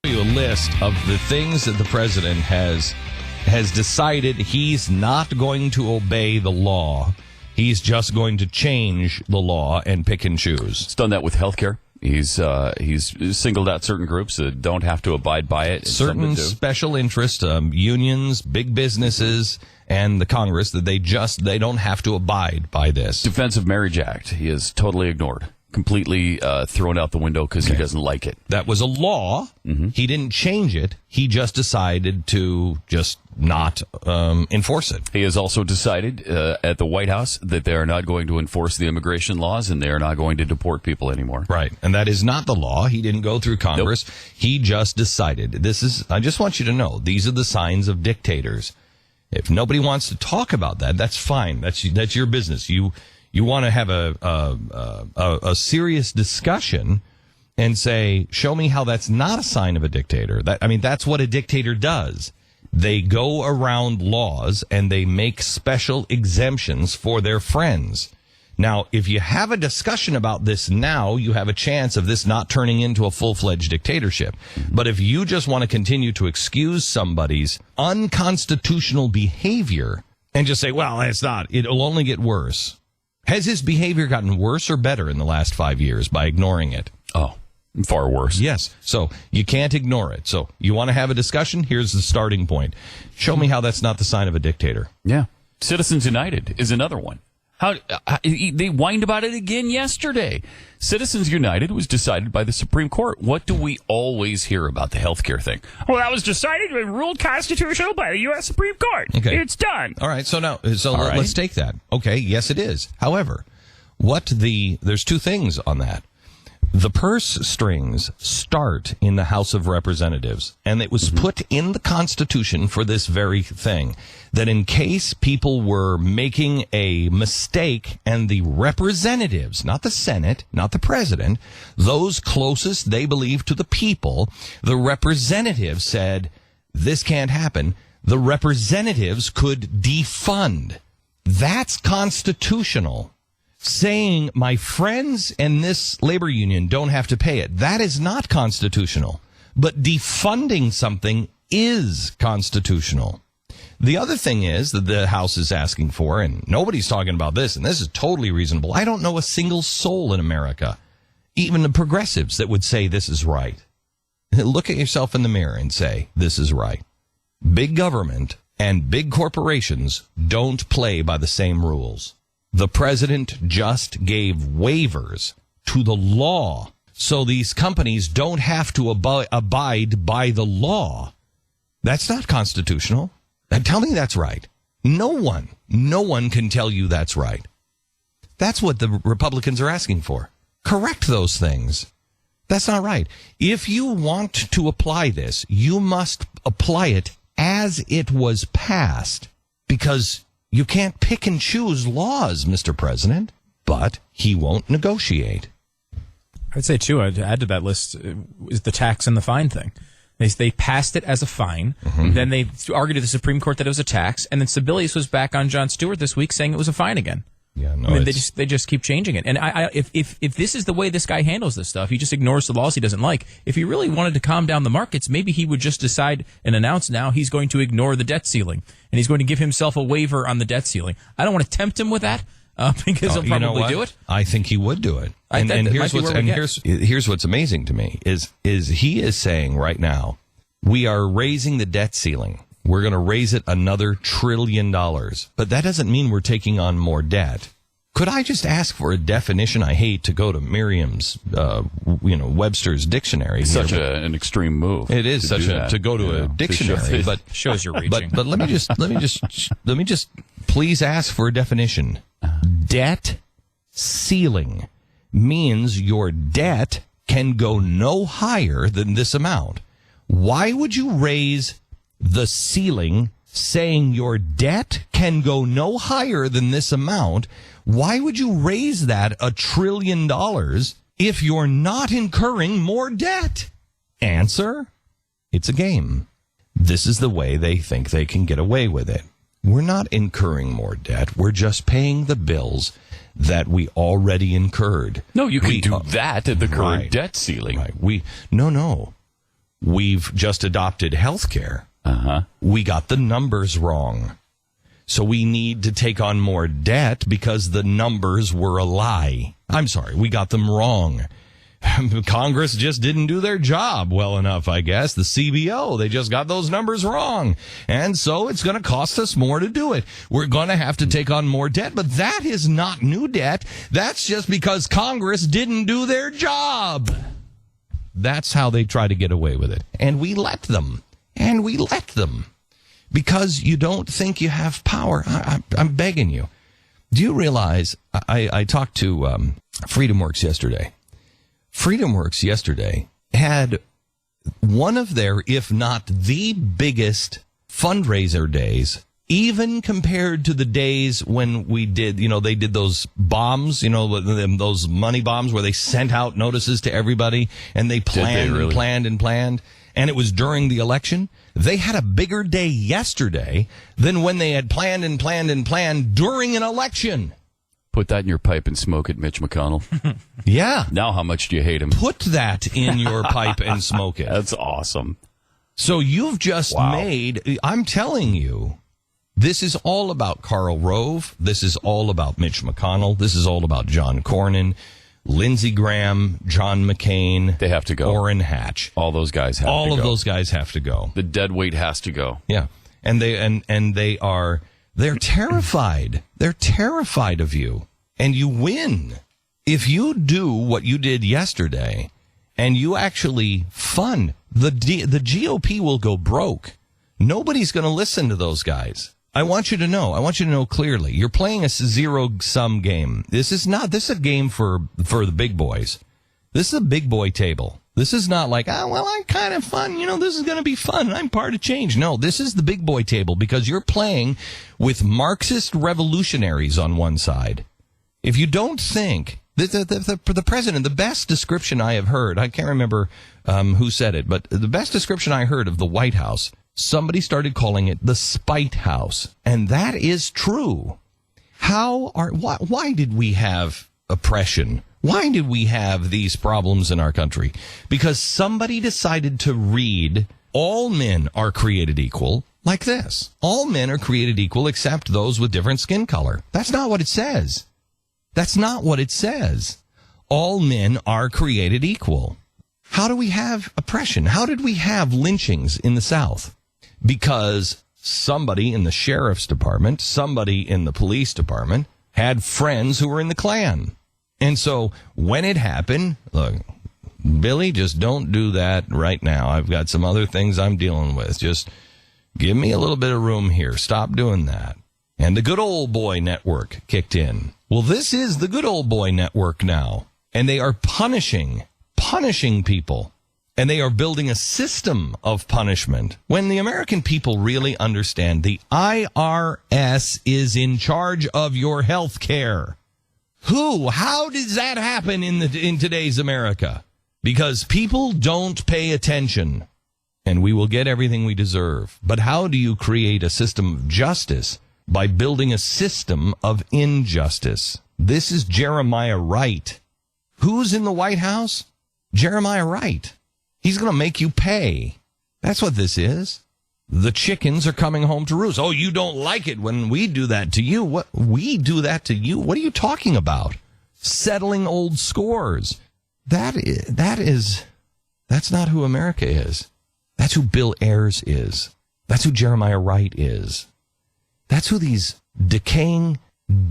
You a list of the things that the president has decided he's not going to obey the law. He's just going to change the law and pick and choose. He's done that with healthcare. He's singled out certain groups that don't have to abide by it. Certain special interest, unions, big businesses, and the Congress, that they don't have to abide by this. Defense of Marriage Act, he has totally ignored. Completely thrown out the window because he doesn't like it. That was a law. Mm-hmm. He didn't change it. He just decided to just not enforce it. He has also decided at the White House that they are not going to enforce the immigration laws and they are not going to deport people anymore. Right. And that is not the law. He didn't go through Congress. Nope. He just decided. I just want you to know, these are the signs of dictators. If nobody wants to talk about that, that's fine. That's your business. You want to have a serious discussion and say, show me how that's not a sign of a dictator. That's what a dictator does. They go around laws and they make special exemptions for their friends. Now, if you have a discussion about this now, you have a chance of this not turning into a full-fledged dictatorship. But if you just want to continue to excuse somebody's unconstitutional behavior and just say, well, it's not, it'll only get worse. Has his behavior gotten worse or better in the last 5 years by ignoring it? Oh, far worse. Yes. So you can't ignore it. So you want to have a discussion? Here's the starting point. Show me how that's not the sign of a dictator. Yeah. Citizens United is another one. They whined about it again yesterday. Citizens United was decided by the Supreme Court. What do we always hear about the healthcare thing? Well, that was decided and ruled constitutional by the U.S. Supreme Court. Okay. It's done. All right. Let's take that. Okay. Yes, it is. However, there's two things on that. The purse strings start in the House of Representatives, and it was put in the Constitution for this very thing, that in case people were making a mistake and the representatives, not the Senate, not the president, those closest they believe to the people, the representatives said, this can't happen. The representatives could defund. That's constitutional. Saying my friends and this labor union don't have to pay it, that is not constitutional. But defunding something is constitutional. The other thing is that the House is asking for, and nobody's talking about this, and this is totally reasonable. I don't know a single soul in America, even the progressives, that would say this is right. Look at yourself in the mirror and say, this is right. Big government and big corporations don't play by the same rules. The president just gave waivers to the law, so these companies don't have to abide by the law. That's not constitutional. And tell me that's right. No one can tell you that's right. That's what the Republicans are asking for. Correct those things. That's not right. If you want to apply this, you must apply it as it was passed, because you can't pick and choose laws, Mr. President, but he won't negotiate. I'd say, too, I'd add to that list is the tax and the fine thing. They passed it as a fine. Mm-hmm. Then they argued to the Supreme Court that it was a tax. And then Sebelius was back on Jon Stewart this week saying it was a fine again. Yeah, no, they just keep changing it. And if this is the way this guy handles this stuff, he just ignores the laws he doesn't like. If he really wanted to calm down the markets, maybe he would just decide and announce now he's going to ignore the debt ceiling. And he's going to give himself a waiver on the debt ceiling. I don't want to tempt him with that because he'll probably do it. I think he would do it. Here's what's amazing to me is he is saying right now, we are raising the debt ceiling. We're going to raise it another $1 trillion. But that doesn't mean we're taking on more debt. Could I just ask for a definition? I hate to go to Merriam's, Webster's dictionary. Such an extreme move. It is to go to a dictionary, but shows you're reaching. But let me just please ask for a definition. Debt ceiling means your debt can go no higher than this amount. Why would you raise the ceiling saying your debt can go no higher than this amount? Why would you raise that $1 trillion if you're not incurring more debt? Answer, it's a game. This is the way they think they can get away with it. We're not incurring more debt. We're just paying the bills that we already incurred. No, you can do that at the current debt ceiling. Right. No. we've just adopted health care. We got the numbers wrong. So we need to take on more debt because the numbers were a lie. I'm sorry, we got them wrong. Congress just didn't do their job well enough, I guess. The CBO, they just got those numbers wrong. And so it's going to cost us more to do it. We're going to have to take on more debt, but that is not new debt. That's just because Congress didn't do their job. That's how they try to get away with it. And we let them. And we let them. Because you don't think you have power. I'm begging you. Do you realize, I talked to FreedomWorks yesterday. FreedomWorks yesterday had one of their, if not the biggest fundraiser days, even compared to the days when we did, they did those bombs, those money bombs where they sent out notices to everybody and they planned and planned. And it was during the election. They had a bigger day yesterday than when they had planned and planned and planned during an election. Put that in your pipe and smoke it, Mitch McConnell. Yeah. Now how much do you hate him? Put that in your pipe and smoke it. That's awesome. So you've just made, I'm telling you, this is all about Karl Rove. This is all about Mitch McConnell. This is all about John Cornyn, Lindsey Graham, John McCain. They have to go. Orrin Hatch. All those guys have to go. All of those guys have to go. The dead weight has to go. Yeah. And they're terrified. They're terrified of you. And you win. If you do what you did yesterday and you actually fund, the GOP will go broke. Nobody's going to listen to those guys. I want you to know clearly. You're playing a zero-sum game. This is a game for the big boys. This is a big boy table. This is not like, I'm kind of fun. This is going to be fun. I'm part of change. No, this is the big boy table because you're playing with Marxist revolutionaries on one side. If you don't think the president, the best description I have heard, I can't remember who said it, but the best description I heard of the White House, somebody started calling it the Spite House. And that is true. Why did we have oppression? Why did we have these problems in our country? Because somebody decided to read all men are created equal like this. All men are created equal except those with different skin color. That's not what it says. That's not what it says. All men are created equal. How do we have oppression? How did we have lynchings in the South? Because somebody in the sheriff's department, somebody in the police department had friends who were in the Klan. And so when it happened, look, Billy, just don't do that right now. I've got some other things I'm dealing with. Just give me a little bit of room here. Stop doing that. And the Good Old Boy Network kicked in. Well, this is the Good Old Boy Network now. And they are punishing people. And they are building a system of punishment. When the American people really understand the IRS is in charge of your health care. How does that happen in today's America? Because people don't pay attention. And we will get everything we deserve. But how do you create a system of justice? By building a system of injustice. This is Jeremiah Wright. Who's in the White House? Jeremiah Wright. He's going to make you pay. That's what this is. The chickens are coming home to roost. Oh, you don't like it when we do that to you. What? We do that to you? What are you talking about? Settling old scores. That's not who America is. That's who Bill Ayers is. That's who Jeremiah Wright is. That's who these decaying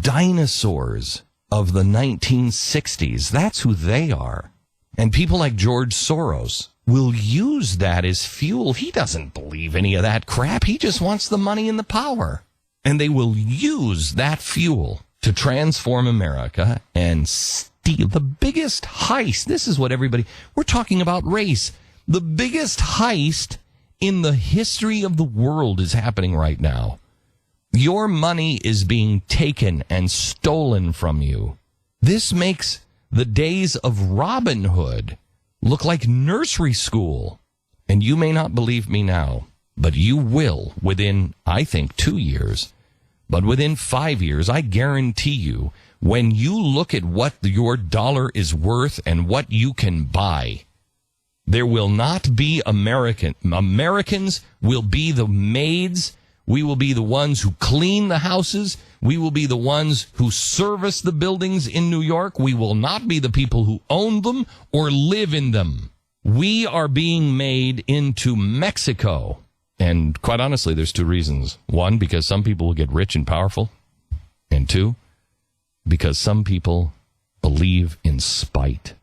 dinosaurs of the 1960s, that's who they are. And people like George Soros will use that as fuel. He doesn't believe any of that crap. He just wants the money and the power. And they will use that fuel to transform America and steal the biggest heist. This is what we're talking about race. The biggest heist in the history of the world is happening right now. Your money is being taken and stolen from you. This makes the days of Robin Hood look like nursery school. And you may not believe me now, but you will within, I think, 2 years. But within 5 years, I guarantee you, when you look at what your dollar is worth and what you can buy, There will not be Americans will be the maids. We will be the ones who clean the houses. We will be the ones who service the buildings in New York. We will not be the people who own them or live in them. We are being made into Mexico. And quite honestly, there's two reasons. One, because some people will get rich and powerful. And two, because some people believe in spite.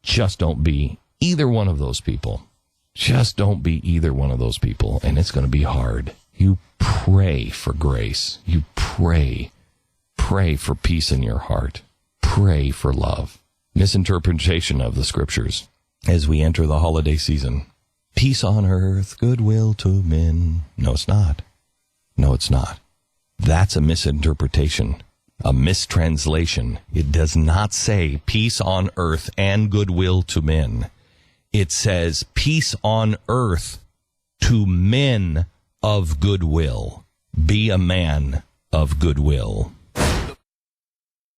Just don't be either one of those people. Just don't be either one of those people. And it's going to be hard. You pray for grace. You pray. Pray for peace in your heart. Pray for love. Misinterpretation of the scriptures as we enter the holiday season. Peace on earth, goodwill to men. No, it's not. No, it's not. That's a misinterpretation, a mistranslation. It does not say peace on earth and goodwill to men. It says peace on earth to men of goodwill. Be a man of goodwill.